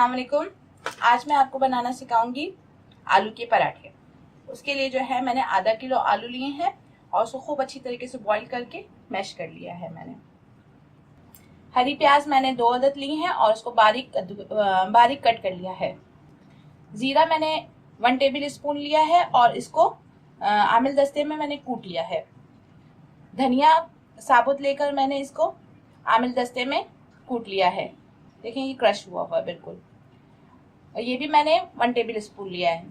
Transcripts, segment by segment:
अस्सलाम वालेकुम। आज मैं आपको बनाना सिखाऊंगी आलू के पराठे। उसके लिए जो है मैंने आधा किलो आलू लिए हैं और उसको खूब अच्छी तरीके से बॉईल करके मैश कर लिया है। मैंने हरी प्याज मैंने 2 अदद ली हैं और उसको बारीक कट कर लिया है। जीरा मैंने 1 टेबल स्पून लिया है और इसको आमिल दस्ते में मैंने कूट लिया है। धनिया साबुत लेकर मैंने इसको आमिल दस्ते में कूट लिया है। देखें ये क्रश हुआ हुआ बिल्कुल। और ये भी मैंने 1 टेबल स्पून लिया है।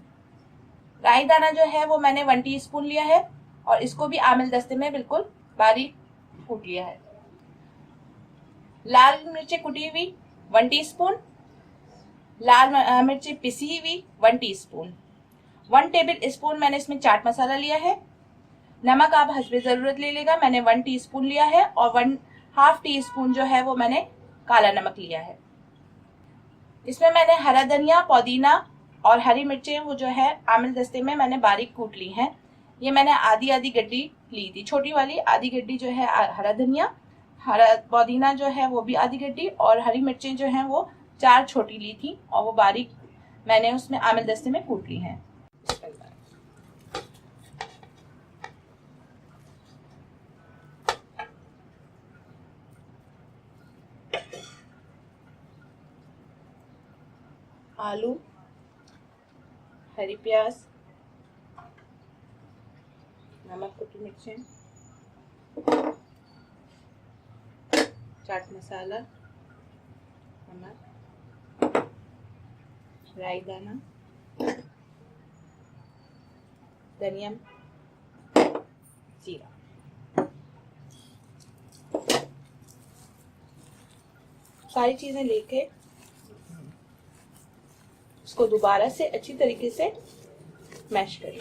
राई दाना जो है वो मैंने 1 टीस्पून लिया है और इसको भी आमिल दस्ते में बिल्कुल बारीक कूट लिया है। लाल मिर्चें कुटी हुई 1 टीस्पून, लाल मिर्चें पिसी हुई 1 टीस्पून, 1 टेबल स्पून मैंने इसमें चाट मसाला लिया है। नमक आप हस्बे ज़रूरत ले लेगा। मैंने 1 टीस्पून लिया है और 1/2 टीस्पून जो है वो मैंने काला नमक लिया है। इसमें मैंने हरा धनिया, पुदीना और हरी मिर्चें वो जो है आमिल दस्ते में मैंने बारीक कूट ली हैं। ये मैंने आधी आधी गड्डी ली थी, छोटी वाली आधी गड्डी जो है हरा धनिया, हरा पुदीना जो है वो भी आधी गड्डी और हरी मिर्चें जो हैं वो 4 छोटी ली थी और वो बारीक मैंने उसमें आमिल दस्ते में कूट ली हैं। आलू, हरी प्याज, नमक, कुटी मिर्चें, चाट मसाला, नमक, राई दाना, धनिया, जीरा। सारी चीजें लेके इसको दोबारा से अच्छी तरीके से मैश करें।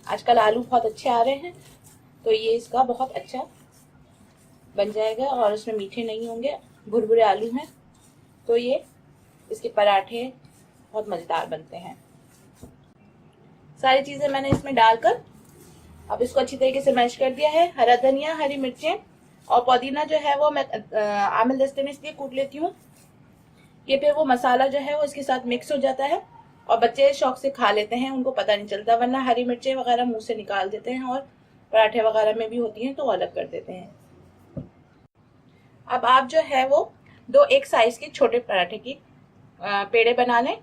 आजकल आलू बहुत अच्छे आ रहे हैं तो ये इसका बहुत अच्छा बन जाएगा और उसमें मीठे नहीं होंगे, भुरभुरे आलू हैं तो ये इसके पराठे बहुत मजेदार बनते हैं। सारी चीजें मैंने इसमें डालकर अब इसको अच्छी तरीके से मैश कर दिया है। हरा धनिया, हरी मिर्चें और पुदीना जो है वो मैं आमिल दस्ते में इसलिए कूट लेती हूँ कि फिर वो मसाला जो है वो इसके साथ मिक्स हो जाता है और बच्चे शौक से खा लेते हैं, उनको पता नहीं चलता। वरना हरी मिर्चें वगैरह मुंह से निकाल देते हैं और पराठे वगैरह में भी होती हैं तो अलग कर देते हैं। अब आप जो है वो 2 एक साइज के छोटे पराठे की पेड़े बना लें।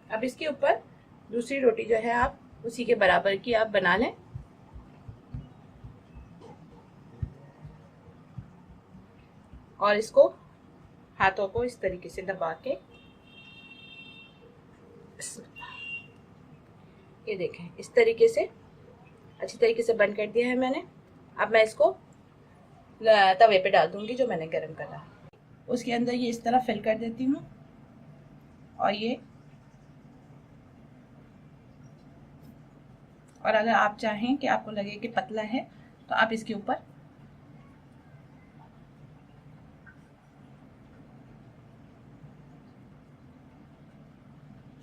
अब इसके ऊपर दूसरी रोटी जो है आप उसी के बराबर की आप बना लें। और इसको हाथों को इस तरीके से दबा के ये देखें इस तरीके से अच्छी तरीके से बंद कर दिया है मैंने। अब मैं इसको तवे पे डाल दूंगी जो मैंने गरम करा है। उसके अंदर ये इस तरह फिल कर देती हूँ और अगर आप चाहें कि आपको लगे कि पतला है तो आप इसके ऊपर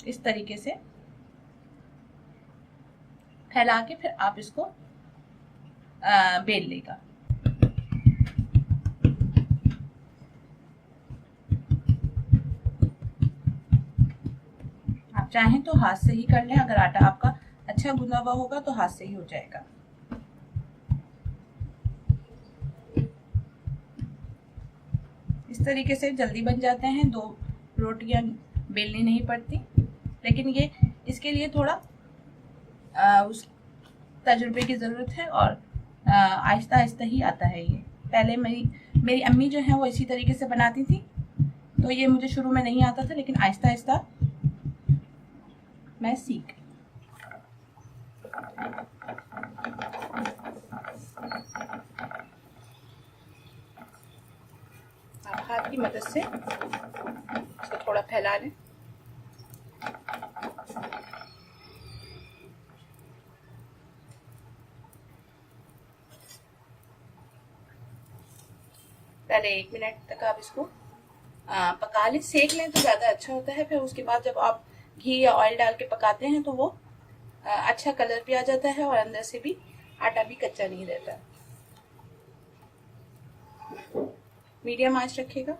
इस तरीके से फैला के फिर आप इसको बेल लेगा। आप चाहें तो हाथ से ही कर लें। अगर आटा आपका अच्छा गूंदा हुआ होगा तो हाथ से ही हो जाएगा। इस तरीके से जल्दी बन जाते हैं, 2 रोटियां बेलनी नहीं पड़ती। लेकिन ये इसके लिए थोड़ा उस तजुर्बे की ज़रूरत है और आहिस्ता आहिस्ता ही आता है ये। पहले मेरी अम्मी जो है वो इसी तरीके से बनाती थी, तो ये मुझे शुरू में नहीं आता था, लेकिन आहिस्ता आहिस्ता मैं सीख गई। आप हाथ की मदद से इसको थोड़ा फैला लें। पहले 1 मिनट तक आप इसको पका लें, सेक लें तो ज़्यादा अच्छा होता है। फिर उसके बाद जब आप घी या ऑयल डाल के पकाते हैं तो वो अच्छा कलर भी आ जाता है और अंदर से भी आटा भी कच्चा नहीं रहता। मीडियम आंच रखिएगा।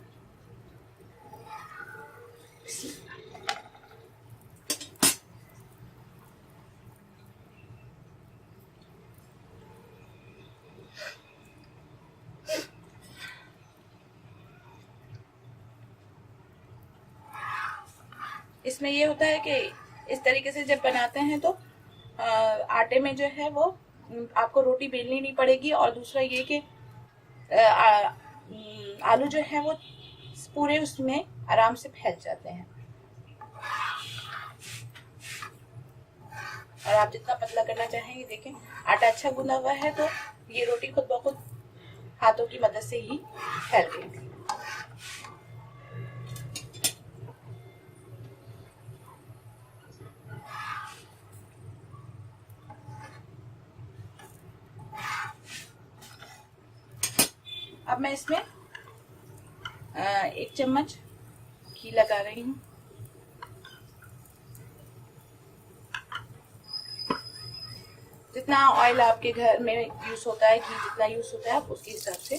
इसमें ये होता है कि इस तरीके से जब बनाते हैं तो आटे में जो है वो आपको रोटी बेलनी नहीं पड़ेगी, और दूसरा ये कि आलू जो है वो पूरे उसमें आराम से फैल जाते हैं। और आप जितना पतला करना चाहेंगे, देखें आटा अच्छा गूंदा हुआ है तो ये रोटी खुद ब खुद हाथों की मदद से ही फैल गई। अब मैं इसमें 1 चम्मच घी लगा रही हूँ। जितना ऑयल आपके घर में यूज होता है, घी जितना यूज होता है, आप उसके हिसाब से।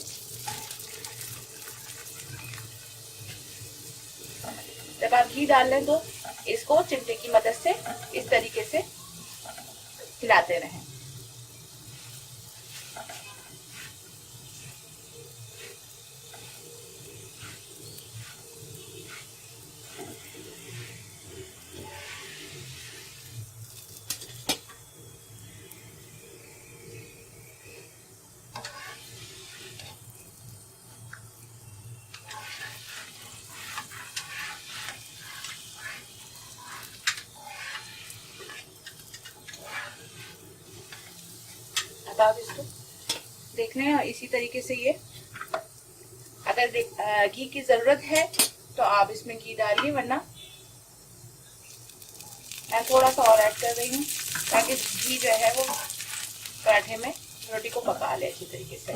जब आप घी डाल लें तो इसको चिमटे की मदद से इस तरीके से हिलाते रहें। अब आप इसको देख लें, इसी तरीके से ये अगर घी की जरूरत है तो आप इसमें घी डालिए, वरना मैं थोड़ा सा और ऐड कर रही हूँ ताकि घी जो है वो पराठे में रोटी को पका ले अच्छी तरीके से।